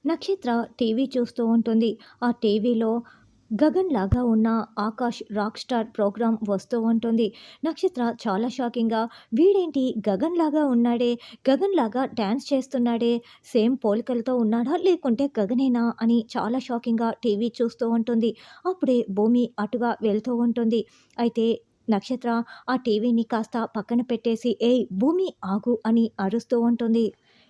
నక్షత్ర టీవీ చూస్తూ ఉంటుంది. ఆ టీవీలో గగన్ లాగా ఉన్న ఆకాష్ రాక్ స్టార్ ప్రోగ్రామ్ వస్తూ ఉంటుంది. నక్షత్ర చాలా షాకింగ్‌గా వీడేంటి గగన్ లాగా ఉన్నాడే! గగన్ లాగా డాన్స్ చేస్తున్నాడే! సేమ్ పోలికలతో ఉన్నాడా? లేకుంటే గగనేనా? అని చాలా షాకింగ్‌గా టీవీ చూస్తూ ఉంటుంది. అప్పుడే భూమి అటుగా వెళ్తూ ఉంటుంది. అయితే నక్షత్ర ఆ టీవీని కాస్త పక్కన పెట్టేసి "ఏయ్! భూమి ఆగు" అని అరుస్తూ ఉంటుంది.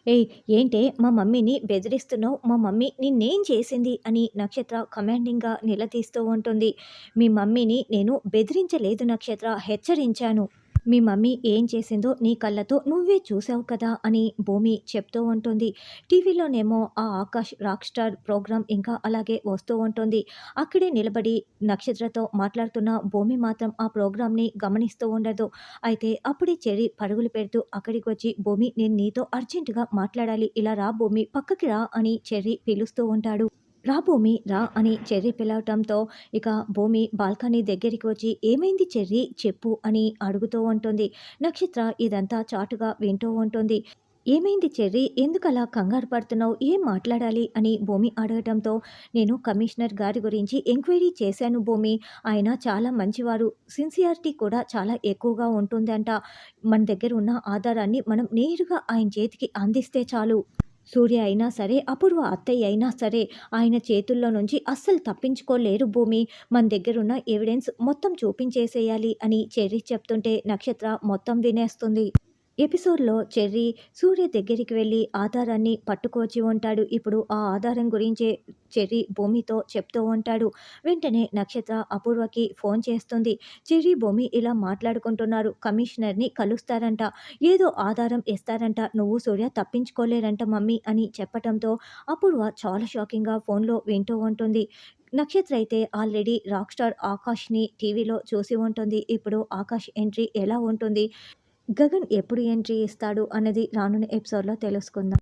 "ఏయ్! ఏంటే మా మమ్మీని బెదిరిస్తున్నావు? మా మమ్మీ నిన్నేం చేసింది?" అని నక్షత్ర కమాండింగ్‌గా నిలదీస్తూ ఉంటుంది. "మీ మమ్మీని నేను బెదిరించలేదు నక్షత్ర, హెచ్చరించాను. మీ మమ్మీ ఏం చేసిందో నీ కళ్ళతో నువ్వే చూసావు కదా!" అని భూమి చెప్తూ ఉంటుంది. టీవీలోనేమో ఆ ఆకాష్ రాక్ స్టార్ ప్రోగ్రామ్ ఇంకా అలాగే వస్తూ ఉంటుంది. అక్కడే నిలబడి నక్షత్రతో మాట్లాడుతున్న భూమి మాత్రం ఆ ప్రోగ్రామ్‌ని గమనిస్తూ ఉండదు. అయితే అప్పుడే చెర్రీ పరుగులు పెడుతూ అక్కడికొచ్చి "భూమి, నేను నీతో అర్జెంట్‌గా మాట్లాడాలి. ఇలా రా భూమి, పక్కకి రా" అని చెర్రీ పిలుస్తూ ఉంటాడు. "రా భూమి రా" అని చెర్రీ పిలవటంతో ఇక భూమి బాల్కనీ దగ్గరికి వచ్చి "ఏమైంది చెర్రీ చెప్పు" అని అడుగుతూ ఉంటుంది. నక్షత్ర ఇదంతా చాటుగా వింటూ ఉంటుంది. "ఏమైంది చెర్రీ? ఎందుకలా కంగారు పడుతున్నావు? ఏం మాట్లాడాలి?" అని భూమి అడగటంతో "నేను కమిషనర్ గారి గురించి ఎంక్వైరీ చేశాను భూమి. ఆయన చాలా మంచివారు. సిన్సియారిటీ కూడా చాలా ఎక్కువగా ఉంటుందంట. మన దగ్గర ఉన్న ఆధారాన్ని మనం నేరుగా ఆయన చేతికి అందిస్తే చాలు. సూర్య అయినా సరే, అపూర్వ అత్తయ్య అయినా సరే, ఆయన చేతుల్లో నుంచి అస్సలు తప్పించుకోలేరు భూమి. మన దగ్గరున్న ఎవిడెన్స్ మొత్తం చూపించేసేయాలి" అని చెర్రీ చెప్తుంటే నక్షత్ర మొత్తం వినేస్తుంది. ఎపిసోడ్‌లో చెర్రీ సూర్య దగ్గరికి వెళ్లి ఆధారాన్ని పట్టుకొచ్చి ఉంటాడు. ఇప్పుడు ఆ ఆధారం గురించే చెర్రీ భూమితో చెప్తూ ఉంటాడు. వెంటనే నక్షత్ర అపూర్వకి ఫోన్ చేస్తుంది. చెర్రీ, భూమి ఇలా మాట్లాడుకుంటున్నారు. కమిషనర్‌ని కలుస్తారంట. ఏదో ఆధారం ఇస్తారంట. నువ్వు సూర్య తప్పించుకోలేరంట మమ్మీ అని చెప్పటంతో అపూర్వ చాలా షాకింగ్‌గా ఫోన్‌లో వింటూ ఉంటుంది. నక్షత్ర అయితే ఆల్రెడీ రాక్ స్టార్ ఆకాష్‌ని టీవీలో చూసి ఉంటుంది. ఇప్పుడు ఆకాష్ ఎంట్రీ ఎలా ఉంటుంది? గగన్ ఎప్పుడు ఎంట్రీ ఇస్తాడు అన్నది రానున్న ఎపిసోడ్‌లో తెలుసుకుందాం.